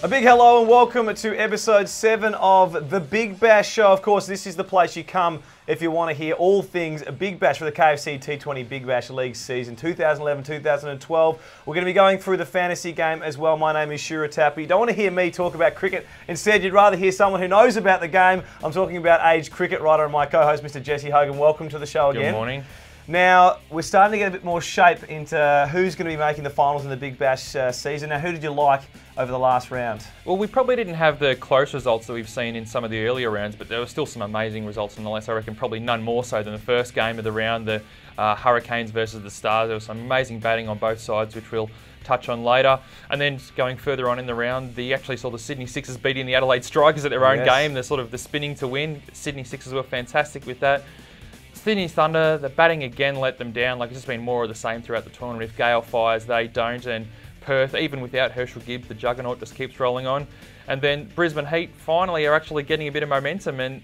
A big hello and welcome to episode 7 of the Big Bash Show. Of course, this is the place you come if you want to hear all things Big Bash for the KFC T20 Big Bash League season 2011-2012. We're going to be going through the fantasy game as well. My name is Shura Taft. You don't want to hear me talk about cricket. Instead, you'd rather hear someone who knows about the game. I'm talking about age cricket writer and my co-host, Mr. Jesse Hogan. Welcome to the show again. Good morning. Now, we're starting to get a bit more shape into who's going to be making the finals in the Big Bash season. Now, who did you like over the last round? Well, we probably didn't have the close results that we've seen in some of the earlier rounds, but there were still some amazing results nonetheless. I reckon probably none more so than the first game of the round, the Hurricanes versus the Stars. There was some amazing batting on both sides, which we'll touch on later. And then going further on in the round, you actually saw the Sydney Sixers beating the Adelaide Strikers at their own game. The sort of the spinning to win. Sydney Sixers were fantastic with that. Sydney Thunder, the batting again let them down. Like, it's just been more of the same throughout the tournament. If Gale fires, they don't. And Perth, even without Herschel Gibbs, the juggernaut just keeps rolling on. And then Brisbane Heat finally are actually getting a bit of momentum, and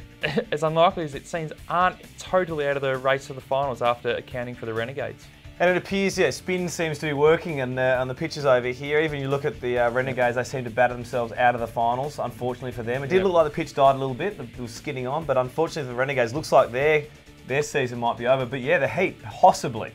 as unlikely as it seems, aren't totally out of the race for the finals after accounting for the Renegades. And it appears, spin seems to be working on the pitches over here. Even you look at the Renegades, they seem to batter themselves out of the finals, unfortunately for them. It did look like the pitch died a little bit, it was skidding on, but unfortunately for the Renegades, looks like their season might be over. But yeah, the Heat, possibly.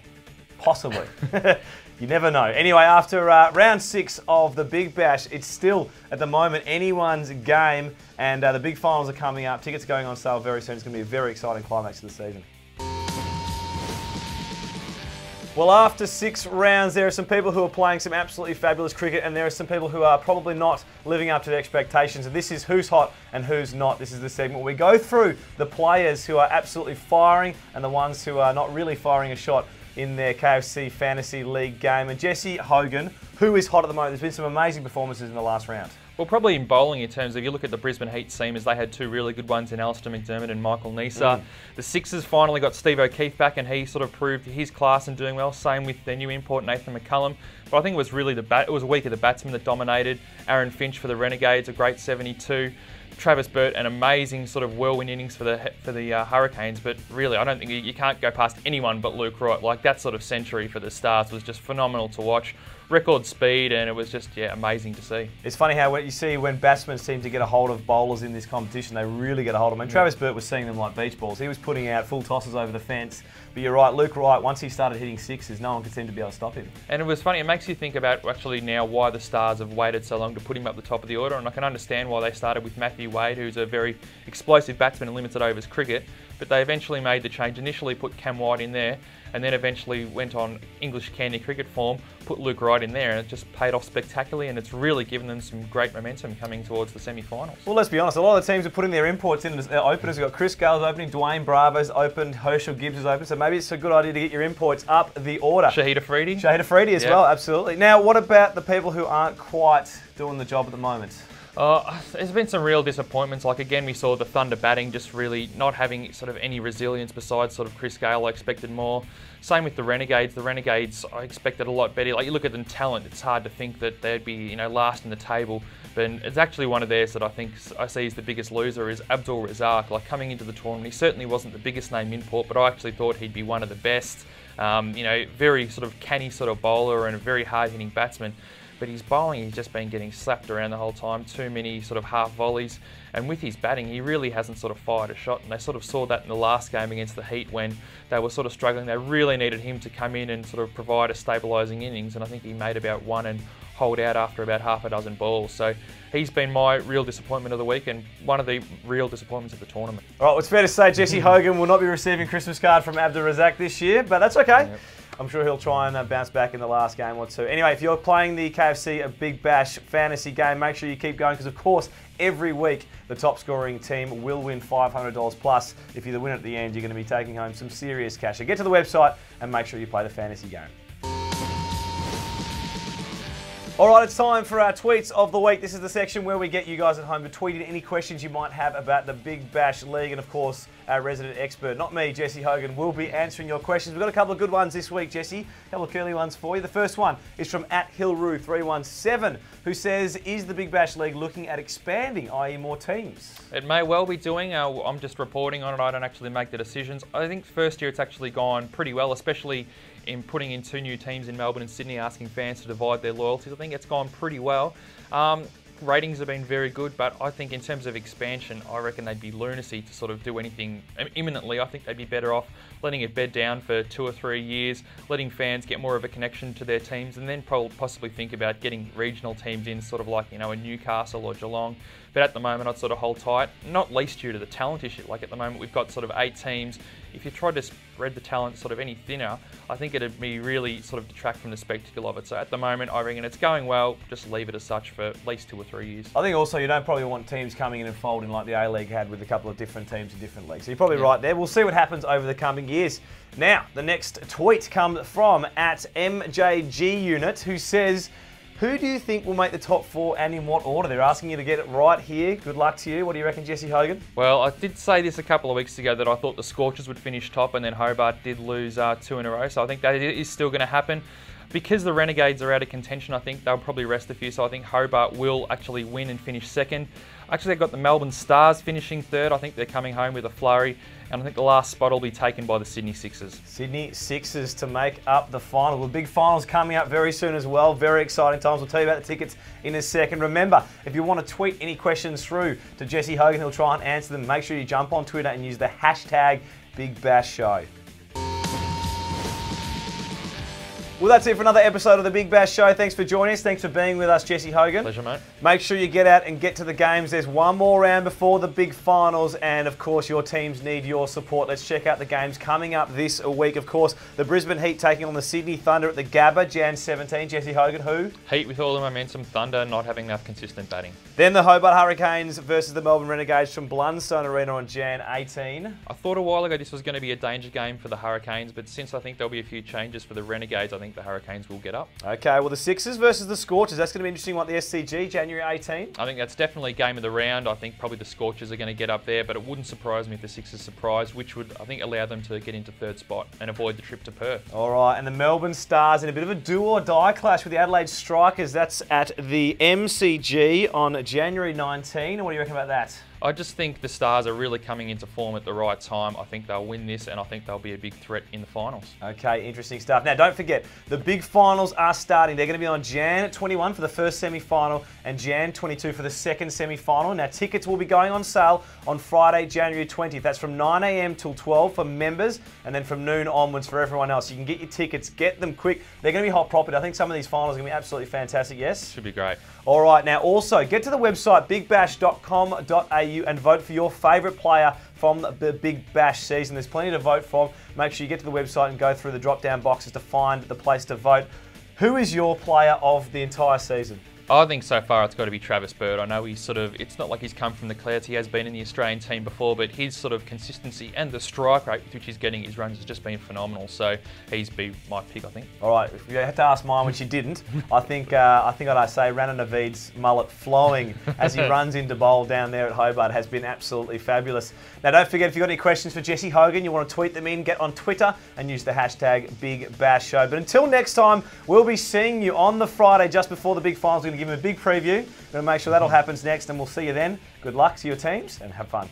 You never know. Anyway, after round 6 of the Big Bash, it's still, at the moment, anyone's game, and the big finals are coming up. Tickets are going on sale very soon. It's going to be a very exciting climax of the season. Well, after 6 rounds, there are some people who are playing some absolutely fabulous cricket, and there are some people who are probably not living up to their expectations. And this is who's hot and who's not. This is the segment where we go through the players who are absolutely firing and the ones who are not really firing a shot in their KFC Fantasy League game. And Jesse Hogan, who is hot at the moment? There's been some amazing performances in the last round. Well, probably in bowling in terms of, if you look at the Brisbane Heat seamers, they had 2 really good ones in Alistair McDermott and Michael Neser. The Sixers finally got Steve O'Keefe back, and he sort of proved his class and doing well. Same with their new import, Nathan McCullum. But I think it was really it was a week of the batsmen that dominated. Aaron Finch for the Renegades, a great 72. Travis Burt, an amazing sort of whirlwind innings for the Hurricanes, but really I don't think you can't go past anyone but Luke Wright. Like, that sort of century for the Stars was just phenomenal to watch. Record speed, and it was just amazing to see. It's funny how you see when batsmen seem to get a hold of bowlers in this competition, they really get a hold of them. And Travis Burt was seeing them like beach balls. He was putting out full tosses over the fence. But you're right, Luke Wright, once he started hitting sixes, no one could seem to be able to stop him. And it was funny, it makes you think about actually now why the Stars have waited so long to put him up the top of the order, and I can understand why they started with Matthew Wade, who's a very explosive batsman in limited overs cricket, but they eventually made the change, initially put Cam White in there, and then eventually went on English candy cricket form, put Luke Wright in there, and it just paid off spectacularly, and it's really given them some great momentum coming towards the semi-finals. Well, let's be honest, a lot of the teams are putting their imports in as openers. We've got Chris Gale's opening, Dwayne Bravo's opened, Herschel Gibbs is open, so maybe it's a good idea to get your imports up the order. Shahid Afridi. Shahid Afridi as well, absolutely. Now, what about the people who aren't quite doing the job at the moment? There's been some real disappointments. Like, again, we saw the Thunder batting just really not having sort of any resilience besides sort of Chris Gale. I expected more. Same with the Renegades. The Renegades, I expected a lot better. Like, you look at them talent, it's hard to think that they'd be, last in the table. But it's actually one of theirs that I think I see as the biggest loser is Abdul Razak. Like, coming into the tournament, he certainly wasn't the biggest name import, but I actually thought he'd be one of the best. Very sort of canny sort of bowler and a very hard-hitting batsman. But his bowling, he's just been getting slapped around the whole time, too many sort of half volleys. And with his batting, he really hasn't sort of fired a shot. And they sort of saw that in the last game against the Heat when they were sort of struggling. They really needed him to come in and sort of provide a stabilising innings. And I think he made about 1 and hold out after about half a dozen balls. So he's been my real disappointment of the week and one of the real disappointments of the tournament. All right, well, it's fair to say Jesse Hogan will not be receiving a Christmas card from Abdul Razak this year, but that's okay. Yep. I'm sure he'll try and bounce back in the last game or two. Anyway, if you're playing the KFC Big Bash fantasy game, make sure you keep going because, of course, every week the top scoring team will win $500 plus. If you're the winner at the end, you're going to be taking home some serious cash. So get to the website and make sure you play the fantasy game. All right, it's time for our tweets of the week. This is the section where we get you guys at home to tweet in any questions you might have about the Big Bash League. And of course, our resident expert, not me, Jesse Hogan, will be answering your questions. We've got a couple of good ones this week, Jesse. A couple of curly ones for you. The first one is from @Hillroo317, who says, is the Big Bash League looking at expanding, i.e. more teams? It may well be doing. I'm just reporting on it. I don't actually make the decisions. I think first year it's actually gone pretty well, especially in putting in 2 new teams in Melbourne and Sydney, asking fans to divide their loyalties. I think it's gone pretty well. ratings have been very good, but I think in terms of expansion, I reckon they'd be lunacy to sort of do anything imminently. I think they'd be better off letting it bed down for 2 or 3 years, letting fans get more of a connection to their teams, and then possibly think about getting regional teams in, sort of like, you know, a Newcastle or Geelong. But at the moment, I'd sort of hold tight, not least due to the talent issue. Like at the moment, we've got sort of 8 teams. If you tried to spread the talent sort of any thinner, I think it'd be really sort of detract from the spectacle of it. So at the moment, I reckon it's going well. Just leave it as such for at least 2 or 3 years. I think also you don't probably want teams coming in and folding like the A-League had with a couple of different teams in different leagues. So you're probably right there. We'll see what happens over the coming years. Now, the next tweet comes from @MJGUnit, who says, who do you think will make the top 4 and in what order? They're asking you to get it right here. Good luck to you. What do you reckon, Jesse Hogan? Well, I did say this a couple of weeks ago that I thought the Scorchers would finish top, and then Hobart did lose 2 in a row. So I think that is still going to happen. Because the Renegades are out of contention, I think they'll probably rest a few. So I think Hobart will actually win and finish second. Actually, they've got the Melbourne Stars finishing third. I think they're coming home with a flurry. And I think the last spot will be taken by the Sydney Sixers. Sydney Sixers to make up the final. The big final's coming up very soon as well. Very exciting times. We'll tell you about the tickets in a second. Remember, if you want to tweet any questions through to Jesse Hogan, he'll try and answer them. Make sure you jump on Twitter and use the hashtag #BigBashShow. Well, that's it for another episode of the Big Bash Show. Thanks for joining us. Thanks for being with us, Jesse Hogan. Pleasure, mate. Make sure you get out and get to the games. There's one more round before the big finals, and of course, your teams need your support. Let's check out the games coming up this week. Of course, the Brisbane Heat taking on the Sydney Thunder at the Gabba, Jan 17. Jesse Hogan, who? Heat with all the momentum, Thunder not having enough consistent batting. Then the Hobart Hurricanes versus the Melbourne Renegades from Blundstone Arena on Jan 18. I thought a while ago this was going to be a danger game for the Hurricanes, but since I think there'll be a few changes for the Renegades, I think the Hurricanes will get up. Okay, well, the Sixers versus the Scorchers. That's going to be interesting, like the SCG, January 18. I think that's definitely game of the round. I think probably the Scorchers are going to get up there, but it wouldn't surprise me if the Sixers surprise, which would, I think, allow them to get into third spot and avoid the trip to Perth. All right, and the Melbourne Stars in a bit of a do-or-die clash with the Adelaide Strikers. That's at the MCG on January 19. What do you reckon about that? I just think the Stars are really coming into form at the right time. I think they'll win this, and I think they'll be a big threat in the finals. Okay, interesting stuff. Now, don't forget, the big finals are starting. They're going to be on Jan 21 for the first semi-final and Jan 22 for the second semi-final. Now, tickets will be going on sale on Friday, January 20th. That's from 9 a.m. till 12 for members, and then from noon onwards for everyone else. You can get your tickets, get them quick. They're going to be hot property. I think some of these finals are going to be absolutely fantastic, yes? Should be great. All right, now also get to the website bigbash.com.au and vote for your favourite player from the Big Bash season. There's plenty to vote for. Make sure you get to the website and go through the drop-down boxes to find the place to vote. Who is your player of the entire season? I think so far it's got to be Travis Bird. I know he's sort of, it's not like he's come from the clouds. He has been in the Australian team before, but his sort of consistency and the strike rate with which he's getting his runs has just been phenomenal. So he's be my pick, I think. All right, if you had to ask mine, which you didn't, I think I'd say Rana Naveed's mullet flowing as he runs into bowl down there at Hobart has been absolutely fabulous. Now, don't forget, if you've got any questions for Jesse Hogan, you want to tweet them in, get on Twitter and use the hashtag #BigBashShow. But until next time, we'll be seeing you on the Friday just before the big finals. We're going to give him a big preview. We're going to make sure that'll happen next, and we'll see you then. Good luck to your teams and have fun.